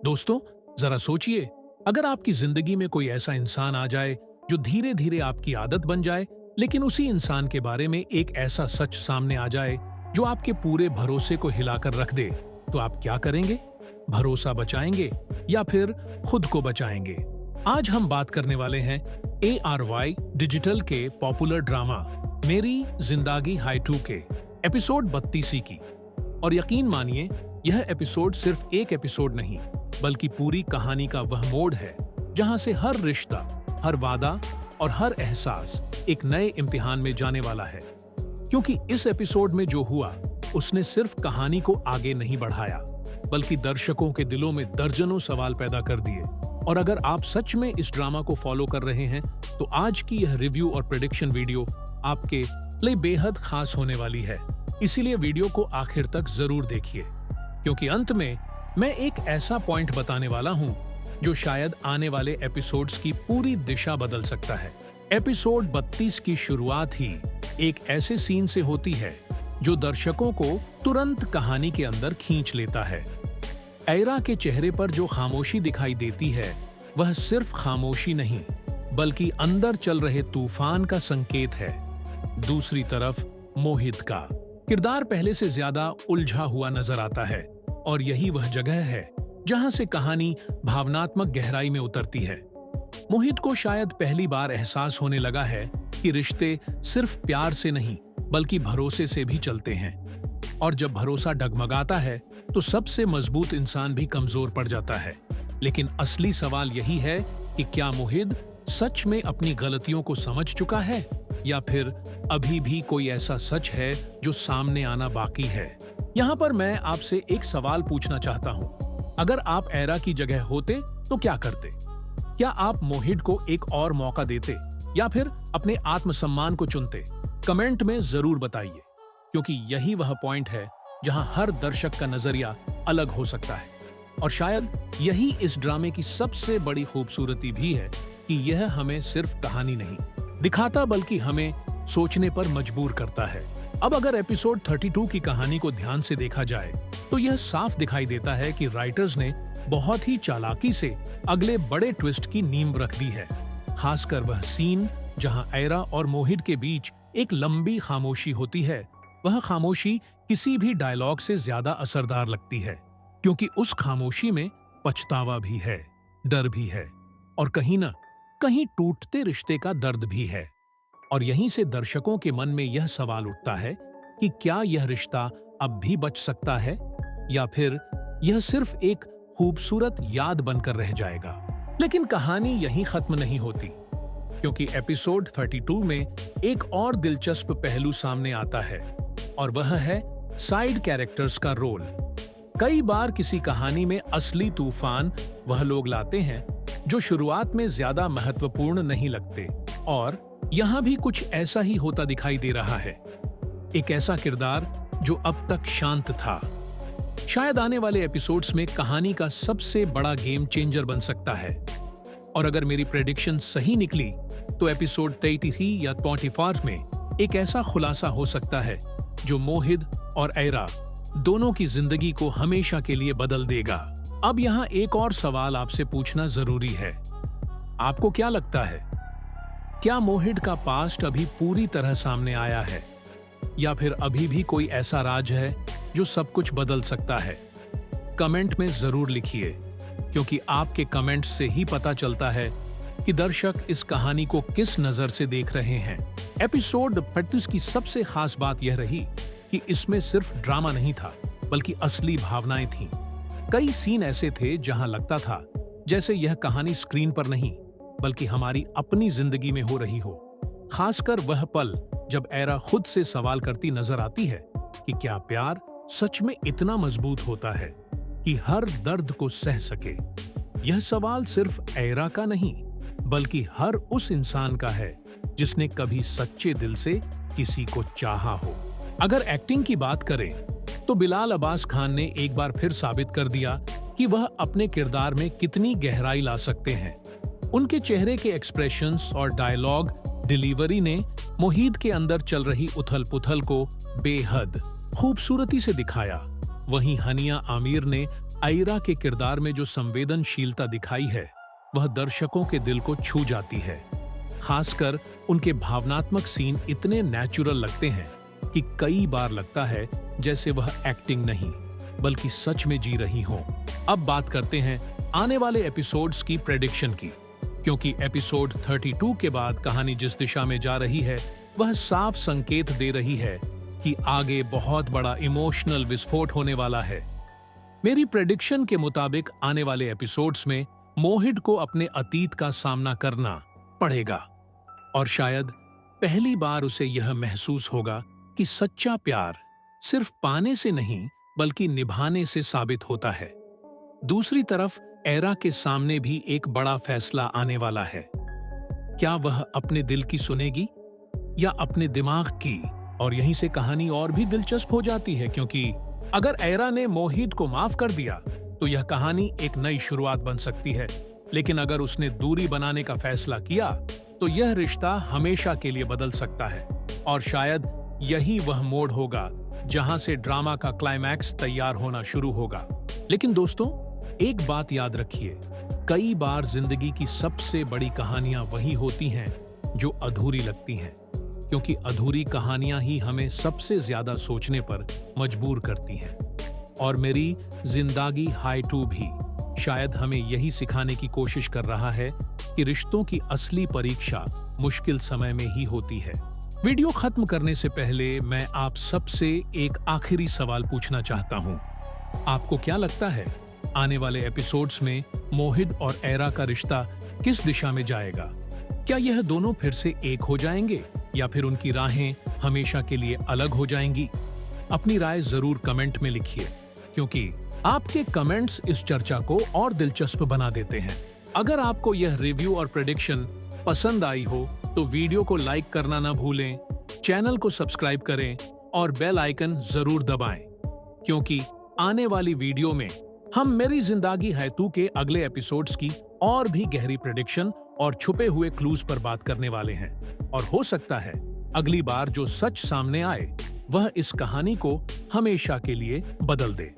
दोस्तों, जरा सोचिए, अगर आपकी जिंदगी में कोई ऐसा इंसान आ जाए जो धीरे धीरे आपकी आदत बन जाए, लेकिन उसी इंसान के बारे में एक ऐसा सच सामने आ जाए जो आपके पूरे भरोसे को हिलाकर रख दे, तो आप क्या करेंगे? भरोसा बचाएंगे या फिर खुद को बचाएंगे? आज हम बात करने वाले हैं ARY डिजिटल के पॉपुलर ड्रामा मेरी जिंदगी हाई 2 के एपिसोड 32 की। और यकीन मानिए, यह एपिसोड सिर्फ एक एपिसोड नहीं, बल्कि पूरी कहानी का वह मोड़ है जहां से हर रिश्ता, हर वादा और हर एहसास एक नए इम्तिहान में जाने वाला है। क्योंकि इस एपिसोड में जो हुआ, उसने सिर्फ कहानी को आगे नहीं बढ़ाया, बल्कि दर्शकों के दिलों में दर्जनों सवाल पैदा कर दिए। और अगर आप सच में इस ड्रामा को फॉलो कर रहे हैं, तो आज की यह रिव्यू और प्रेडिक्शन वीडियो आपके लिए बेहद खास होने वाली है। इसीलिए वीडियो को आखिर तक जरूर देखिए, क्योंकि अंत में मैं एक ऐसा पॉइंट बताने वाला हूं जो शायद आने वाले एपिसोड्स की पूरी दिशा बदल सकता है। एपिसोड 32 की शुरुआत ही एक ऐसे सीन से होती है जो दर्शकों को तुरंत कहानी के अंदर खींच लेता है। ऐरा के चेहरे पर जो खामोशी दिखाई देती है, वह सिर्फ खामोशी नहीं, बल्कि अंदर चल रहे तूफान का संकेत है। दूसरी तरफ मोहित का किरदार पहले से ज्यादा उलझा हुआ नजर आता है, और यही वह जगह है जहां से कहानी भावनात्मक गहराई में उतरती है। मोहित को शायद पहली बार एहसास होने लगा है कि रिश्ते सिर्फ प्यार से नहीं, बल्कि भरोसे से भी चलते हैं। और जब भरोसा डगमगाता है, तो सबसे मजबूत इंसान भी कमजोर पड़ जाता है। लेकिन असली सवाल यही है कि क्या मोहित सच में अपनी गलतियों को समझ चुका है, या फिर अभी भी कोई ऐसा सच है जो सामने आना बाकी है? यहाँ पर मैं आपसे एक सवाल पूछना चाहता हूँ। अगर आप ऐरा की जगह होते तो क्या करते? क्या आप मोहित को एक और मौका देते, या फिर अपने आत्मसम्मान को चुनते? कमेंट में जरूर बताइए, क्योंकि यही वह पॉइंट है जहां हर दर्शक का नजरिया अलग हो सकता है। और शायद यही इस ड्रामे की सबसे बड़ी खूबसूरती भी है कि यह हमें सिर्फ कहानी नहीं दिखाता, बल्कि हमें सोचने पर मजबूर करता है। अब अगर एपिसोड 32 की कहानी को ध्यान से देखा जाए, तो यह साफ दिखाई देता है कि राइटर्स ने बहुत ही चालाकी से अगले बड़े ट्विस्ट की नींव रख दी है। खासकर वह सीन जहां ऐरा और मोहित के बीच एक लंबी खामोशी होती है। वह खामोशी किसी भी डायलॉग से ज्यादा असरदार लगती है, क्योंकि उस खामोशी में पछतावा भी है, डर भी है, और कहीं ना कहीं टूटते रिश्ते का दर्द भी है। और यहीं से दर्शकों के मन में यह सवाल उठता है कि क्या यह रिश्ता अब भी बच सकता है, या फिर यह सिर्फ एक खूबसूरत याद बनकर रह जाएगा। लेकिन कहानी यहीं खत्म नहीं होती, क्योंकि एपिसोड 32 में एक और दिलचस्प पहलू सामने आता है, और वह है साइड कैरेक्टर्स का रोल। कई बार किसी कहानी में असली तूफान वह लोग लाते हैं जो शुरुआत में ज्यादा महत्वपूर्ण नहीं लगते, और यहाँ भी कुछ ऐसा ही होता दिखाई दे रहा है। एक ऐसा किरदार जो अब तक शांत था, शायद आने वाले एपिसोड्स में कहानी का सबसे बड़ा गेम चेंजर बन सकता है। और अगर मेरी प्रेडिक्शन सही निकली, तो एपिसोड 33 या 24 में एक ऐसा खुलासा हो सकता है जो मोहित और ऐरा दोनों की जिंदगी को हमेशा के लिए बदल देगा। अब यहाँ एक और सवाल आपसे पूछना जरूरी है। आपको क्या लगता है, क्या मोहित का पास्ट अभी पूरी तरह सामने आया है, या फिर अभी भी कोई ऐसा राज है जो सब कुछ बदल सकता है? कमेंट में जरूर लिखिए, क्योंकि आपके कमेंट्स से ही पता चलता है कि दर्शक इस कहानी को किस नजर से देख रहे हैं। एपिसोड 32 की सबसे खास बात यह रही कि इसमें सिर्फ ड्रामा नहीं था, बल्कि असली भावनाएं थीं। कई सीन ऐसे थे जहां लगता था जैसे यह कहानी स्क्रीन पर नहीं, बल्कि हमारी अपनी जिंदगी में हो रही हो। खासकर वह पल जब ऐरा खुद से सवाल करती नजर आती है कि क्या प्यार सच में इतना मजबूत होता है कि हर दर्द को सह सके। यह सवाल सिर्फ ऐरा का नहीं, बल्कि हर उस इंसान का है जिसने कभी सच्चे दिल से किसी को चाहा हो। अगर एक्टिंग की बात करें, तो बिलाल अब्बास खान ने एक बार फिर साबित कर दिया कि वह अपने किरदार में कितनी गहराई ला सकते हैं। उनके चेहरे के एक्सप्रेशंस और डायलॉग डिलीवरी ने मोहित के अंदर चल रही उथल-पुथल को बेहद खूबसूरती से दिखाया। वहीं हनिया आमिर ने आयरा के किरदार में जो संवेदनशीलता दिखाई है वह दर्शकों के दिल को छू जाती है। खासकर उनके भावनात्मक सीन इतने नेचुरल लगते हैं कि कई बार लगता है जैसे वह एक्टिंग नहीं बल्कि सच में जी रही हो। अब बात करते हैं आने वाले एपिसोड्स की प्रेडिक्शन की, क्योंकि एपिसोड 32 के बाद कहानी जिस दिशा में जा रही है वह साफ संकेत दे रही है कि आगे बहुत बड़ा इमोशनल विस्फोट होने वाला है। मेरी प्रेडिक्शन के मुताबिक आने वाले एपिसोड्स में मोहित को अपने अतीत का सामना करना पड़ेगा और शायद पहली बार उसे यह महसूस होगा कि सच्चा प्यार सिर्फ पाने से नहीं बल्कि निभाने से साबित होता है। दूसरी तरफ एरा के सामने भी एक बड़ा फैसला आने वाला है। क्या वह अपने दिल की सुनेगी या अपने दिमाग की? और यहीं से कहानी और भी दिलचस्प हो जाती है, क्योंकि अगर एरा ने मोहित को माफ कर दिया तो यह कहानी एक नई शुरुआत बन सकती है, लेकिन अगर उसने दूरी बनाने का फैसला किया तो यह रिश्ता हमेशा के लिए बदल सकता है। और शायद यही वह मोड़ होगा जहां से ड्रामा का क्लाइमैक्स तैयार होना शुरू होगा। लेकिन दोस्तों, एक बात याद रखिए, कई बार जिंदगी की सबसे बड़ी कहानियां वही होती हैं जो अधूरी लगती हैं, क्योंकि अधूरी कहानियां ही हमें सबसे ज्यादा सोचने पर मजबूर करती हैं। और मेरी जिंदगी हाई टू भी शायद हमें यही सिखाने की कोशिश कर रहा है कि रिश्तों की असली परीक्षा मुश्किल समय में ही होती है। वीडियो खत्म करने से पहले मैं आप सबसे एक आखिरी सवाल पूछना चाहता हूं। आपको क्या लगता है आने वाले एपिसोड्स में मोहित और एरा का रिश्ता किस दिशा में जाएगा? क्या यह दोनों फिर से एक हो जाएंगे या फिर उनकी राहें हमेशा के लिए अलग हो जाएंगी? अपनी राय जरूर कमेंट में लिखिए, क्योंकि आपके कमेंट्स इस चर्चा को और दिलचस्प बना देते हैं। अगर आपको यह रिव्यू और प्रेडिक्शन पसंद आई हो तो वीडियो को लाइक करना ना भूलें, चैनल को सब्सक्राइब करें और बेल आइकन जरूर दबाएं, क्योंकि आने वाली वीडियो में हम मेरी जिंदगी है तू के अगले एपिसोड्स की और भी गहरी प्रेडिक्शन और छुपे हुए क्लूज पर बात करने वाले हैं। और हो सकता है अगली बार जो सच सामने आए वह इस कहानी को हमेशा के लिए बदल दे।